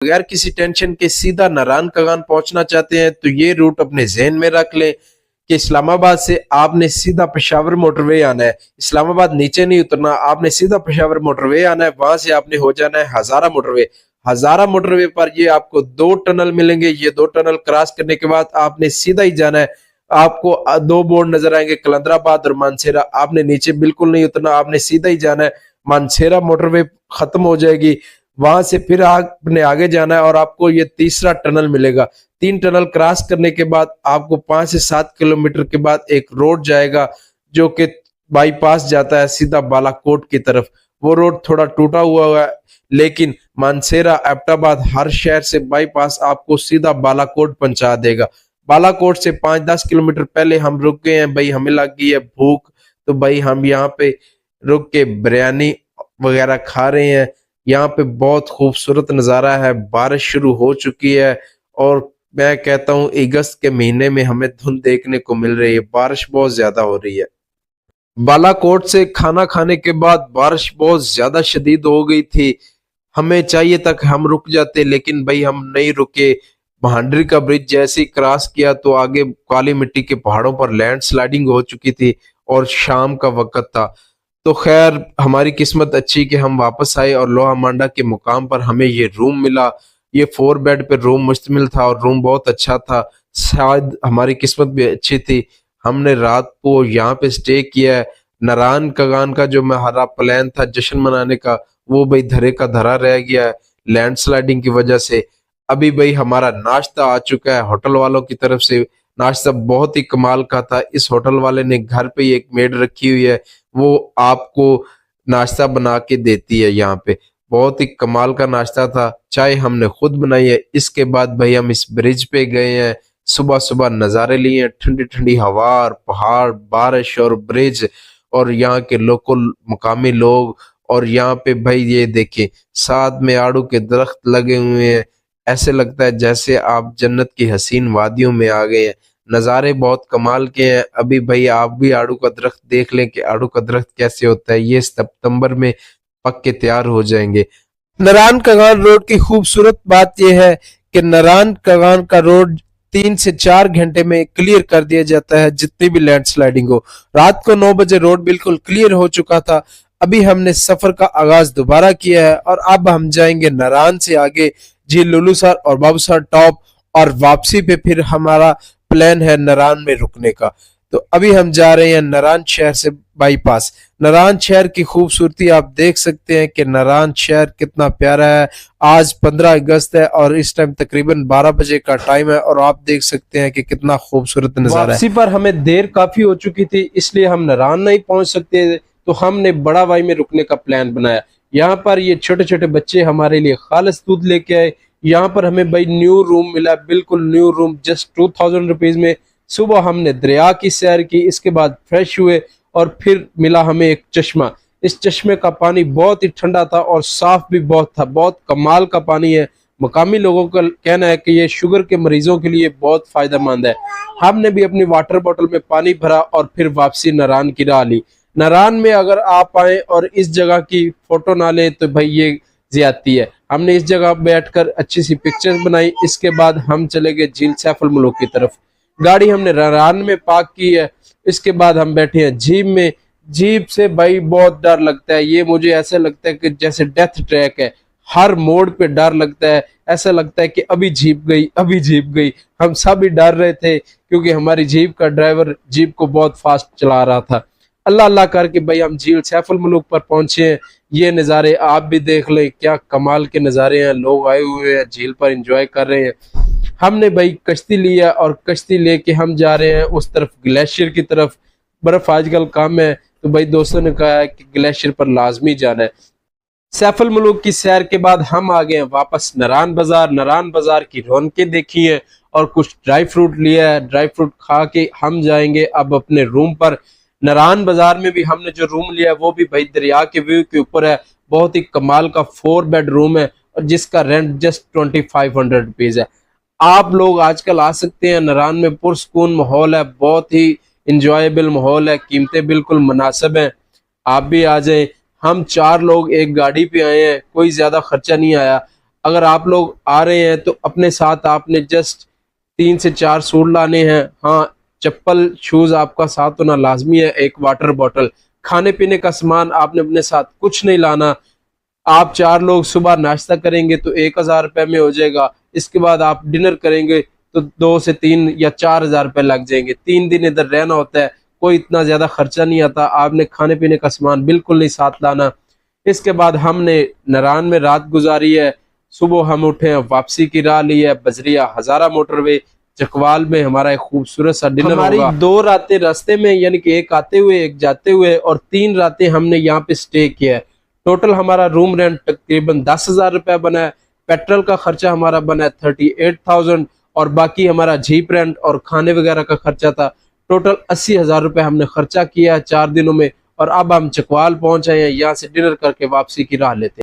बगैर किसी टेंशन के सीधा नारायण कगान पहुंचना चाहते हैं तो ये रूट अपने जहन में रख लें कि इस्लामाबाद से आपने सीधा पेशावर मोटरवे आना है। इस्लामाबाद नीचे नहीं उतरना, आपने सीधा पेशावर मोटरवे आना है। वहां से आपने हो जाना है हजारा मोटरवे। हजारा मोटरवे पर ये आपको 2 टनल मिलेंगे। ये 2 टनल क्रॉस करने के बाद आपने सीधा ही जाना है। आपको 2 बोर्ड नजर आएंगे, कलंदराबाद और मानसेरा। आपने नीचे बिल्कुल नहीं उतरना, आपने सीधा ही जाना है। मानसेरा मोटरवे खत्म हो जाएगी, वहां से फिर आपने आगे जाना है और आपको ये तीसरा टनल मिलेगा। 3 टनल क्रॉस करने के बाद आपको 5 से 7 किलोमीटर के बाद एक रोड जाएगा जो कि बाईपास जाता है सीधा बालाकोट की तरफ। वो रोड थोड़ा टूटा हुआ है, लेकिन मानसेरा एबटाबाद हर शहर से बाईपास आपको सीधा बालाकोट पहुंचा देगा। बालाकोट से 5-10 किलोमीटर पहले हम रुक गए हैं भाई, हमें लग गई है भूख, तो भाई हम यहाँ पे रुक के बिरयानी वगैरह खा रहे हैं। यहाँ पे बहुत खूबसूरत नज़ारा है, बारिश शुरू हो चुकी है और मैं कहता हूँ अगस्त के महीने में हमें धुंध देखने को मिल रही है, बारिश बहुत ज्यादा हो रही है। बालाकोट से खाना खाने के बाद बारिश बहुत ज्यादा शदीद हो गई थी, हमें चाहिए तक हम रुक जाते, लेकिन भाई हम नहीं रुके। महांडरी का ब्रिज जैसे ही क्रॉस किया तो आगे काली मिट्टी के पहाड़ों पर लैंड स्लाइडिंग हो चुकी थी और शाम का वक्त था। तो खैर हमारी किस्मत अच्छी कि हम वापस आए और लोहा मांडा के मुकाम पर हमें ये रूम मिला। ये 4 बेड पे रूम मुश्तमिल था और रूम बहुत अच्छा था। शायद हमारी किस्मत भी अच्छी थी, हमने रात को यहाँ पे स्टे किया है। नारायण कगान का जो हमारा प्लान था जश्न मनाने का, वो भाई धरे का धरा रह गया है लैंडस्लाइडिंग की वजह से। अभी भाई हमारा नाश्ता आ चुका है होटल वालों की तरफ से। नाश्ता बहुत ही कमाल का था। इस होटल वाले ने घर पे ही एक मेड रखी हुई है, वो आपको नाश्ता बना के देती है। यहाँ पे बहुत ही कमाल का नाश्ता था, चाय हमने खुद बनाई है। इसके बाद भाई हम इस ब्रिज पे गए हैं, सुबह सुबह नज़ारे लिए, ठंडी ठंडी हवा और पहाड़, बारिश और ब्रिज और यहाँ के लोकल मुकामी लोग। और यहाँ पे भाई ये देखिए साथ में आड़ू के दरख्त लगे हुए हैं, ऐसे लगता है जैसे आप जन्नत की हसीन वादियों में आ गए हैं। नज़ारे बहुत कमाल के हैं। अभी भाई आप भी आड़ू का दरख्त देख लें कि आड़ू का दरख्त कैसे होता है, ये सितंबर में पक के तैयार हो जाएंगे। नारायण कगान रोड की खूबसूरत बात यह है कि नारायण कगान का रोड 3 से 4 घंटे में क्लियर कर दिया जाता है, जितनी भी लैंडस्लाइडिंग हो। रात को 9 बजे रोड बिल्कुल क्लियर हो चुका था। अभी हमने सफर का आगाज दोबारा किया है और अब हम जाएंगे नारायण से आगे झील लुलूसर और बाबूसर टॉप, और वापसी पे फिर हमारा प्लान है नारायण में रुकने का। तो अभी हम जा रहे हैं नारायण शहर से बाईपास। नारायण शहर की खूबसूरती आप देख सकते हैं कि नारायण शहर कितना प्यारा है। आज 15 अगस्त है और इस टाइम तकरीबन 12 बजे का टाइम है और आप देख सकते हैं कि कितना खूबसूरत नजारा है। वापसी पर हमें देर काफी हो चुकी थी, इसलिए हम नारायण नहीं पहुंच सकते, तो हमने बड़ा वाई में रुकने का प्लान बनाया। यहाँ पर ये छोटे छोटे बच्चे हमारे लिए खालिस दूध लेके आए। यहाँ पर हमें भाई न्यू रूम मिला, बिल्कुल न्यू रूम, जस्ट 2000 रुपीज में। सुबह हमने दरिया की सैर की, इसके बाद फ्रेश हुए और फिर मिला हमें एक चश्मा। इस चश्मे का पानी बहुत ही ठंडा था और साफ भी बहुत था, बहुत कमाल का पानी है। मकामी लोगों का कहना है कि ये शुगर के मरीजों के लिए बहुत फायदेमंद है। हमने भी अपनी वाटर बोतल में पानी भरा और फिर वापसी नारायण की राह ली। नारायण में अगर आप आए और इस जगह की फोटो ना लें तो भाई ये ज्यादती है। हमने इस जगह बैठकर अच्छी सी पिक्चर्स बनाई। इसके बाद हम चले गए झील सैफुल मलूक की तरफ। गाड़ी हमने नारायण में पार्क की है। इसके बाद हम बैठे हैं जीप में। जीप से भाई बहुत डर लगता है, ये मुझे ऐसा लगता है कि जैसे डेथ ट्रैक है, हर मोड़ पे डर लगता है। ऐसा लगता है कि अभी जीप गई, अभी जीप गई। हम सब ही डर रहे थे क्योंकि हमारी जीप का ड्राइवर जीप को बहुत फास्ट चला रहा था। अल्लाह अल्लाह करके भाई हम झील सैफुल मलूक पर पहुंचे हैं। ये नज़ारे आप भी देख लें, क्या कमाल के नज़ारे हैं। लोग आए हुए हैं झील पर एंजॉय कर रहे हैं। हमने भाई कश्ती लिया और कश्ती लेके हम जा रहे हैं उस तरफ ग्लेशियर की तरफ। बर्फ आजकल कम है तो भाई दोस्तों ने कहा है कि ग्लेशियर पर लाजमी जाना है। सैफुल मलूक की सैर के बाद हम आ गए हैं वापस नारायण बाजार। नारायण बाजार की रौनकें देखी है और कुछ ड्राई फ्रूट लिया है। ड्राई फ्रूट खा के हम जाएंगे अब अपने रूम पर। नारायण बाजार में भी हमने जो रूम लिया है वो भी भाई दरिया के व्यू के ऊपर है। बहुत ही कमाल का 4 बेड रूम है और जिसका रेंट जस्ट 2500 रुपीज है। आप लोग आजकल आ सकते हैं, नारायण में पुरसकून माहौल है, बहुत ही इंजॉयबल माहौल है, कीमतें बिल्कुल मुनासिब हैं। आप भी आ जाएं। हम 4 लोग एक गाड़ी पे आए हैं, कोई ज्यादा खर्चा नहीं आया। अगर आप लोग आ रहे हैं तो अपने साथ आपने जस्ट 3 से 4 सूट लाने हैं। हाँ, चप्पल शूज आपका साथ होना लाजमी है, एक वाटर बॉटल, खाने पीने का सामान आपने अपने साथ कुछ नहीं लाना। आप 4 लोग सुबह नाश्ता करेंगे तो 1000 रुपये में हो जाएगा। इसके बाद आप डिनर करेंगे तो 2 से 3 या 4000 रुपये लग जाएंगे। 3 दिन इधर रहना होता है, कोई इतना ज्यादा खर्चा नहीं आता। आपने खाने पीने का सामान बिल्कुल नहीं साथ लाना। इसके बाद हमने नारान में रात गुजारी है। सुबह हम उठे हैं, वापसी की राह ली है, बजरिया हजारा मोटरवे चकवाल में हमारा एक खूबसूरत सा डिनर होगा। हमारी 2 रातें रास्ते में, यानी कि एक आते हुए एक जाते हुए, और 3 रातें हमने यहाँ पे स्टे किया है। टोटल हमारा रूम रेंट तकरीबन 10,000 रुपया बना है। पेट्रोल का खर्चा हमारा बना है 38,000, और बाकी हमारा जीप रेंट और खाने वगैरह का खर्चा था। टोटल 80,000 रुपये हमने खर्चा किया है 4 दिनों में। और अब हम चकवाल पहुंच आए हैं, यहाँ से डिनर करके वापसी की राह लेते हैं।